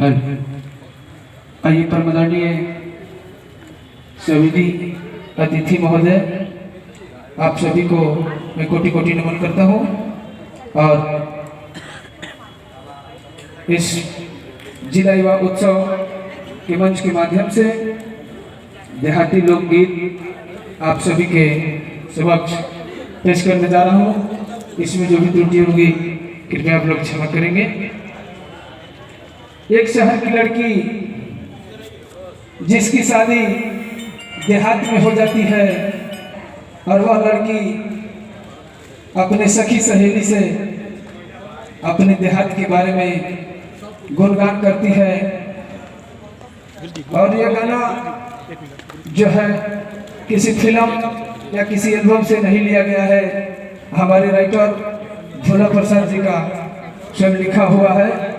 आइए परमदानीय सविधि अतिथि महोदय, आप सभी को मैं कोटि कोटि नमन करता हूँ और इस जिला युवा उत्सव के मंच के माध्यम से देहाती लोकगीत आप सभी के समक्ष पेश करने जा रहा हूँ। इसमें जो भी त्रुटि होगी कृपया आप लोग क्षमा करेंगे। एक शहर की लड़की जिसकी शादी देहात में हो जाती है और वह लड़की अपने सखी सहेली से अपने देहात के बारे में गुणगान करती है और यह गाना जो है किसी फिल्म या किसी एल्बम से नहीं लिया गया है, हमारे राइटर भोला प्रसाद जी का स्वयं लिखा हुआ है।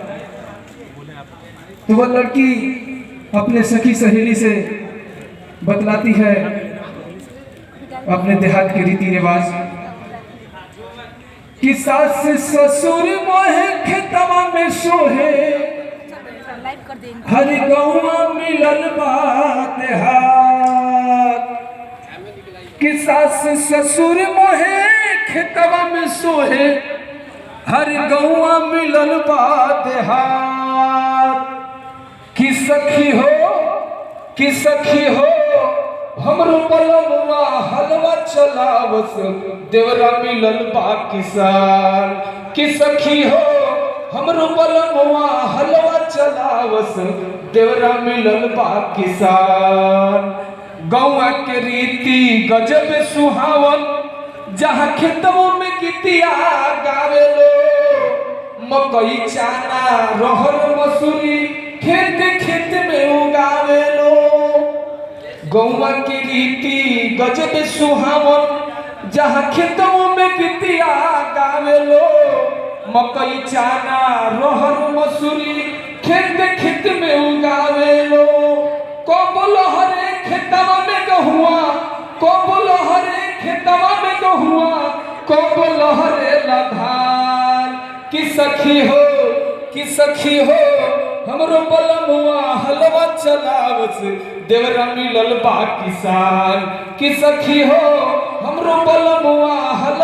तो वह लड़की अपने सखी सहेली से बतलाती है अपने देहात के रीति रिवाज कि सास ससुर मोहे खेतवा में सोहे, हर गौवा मिलल बात हाथ। कि सास ससुर मोहे खेतवा में सोहे, हर गौवा मिलल बात हाथ। कि सखी हो हमरो बलमुआ हलवा चलावस, देवरा मिलल बा किसान। कि सखी हो हमरो बलमुआ हलवा चलावस, देवरा मिलल बा किसान। गौआ के रीति गजब सुहावन, जहाँ खेतों में गीतिया गावेलो। मकई चाना रहर मसूरी खेत खेत में उगावेलो। गौवा की रीति गजब सुहावन, जहाँ खेतों में गीतिया गावेलो। मकई चाना रहर मसूरी खेत खेत में उगावेलो। कोबल हरे खेतवा में गहुआ, कोबल हरे खेतवा में गहुआ, कोबल हरे लधान। कि सखी हो हमरो बलमुआ हलवा चलावस, देवरा मिलल बा किसान। कि सखी हो हमरो बलमुआ हलवा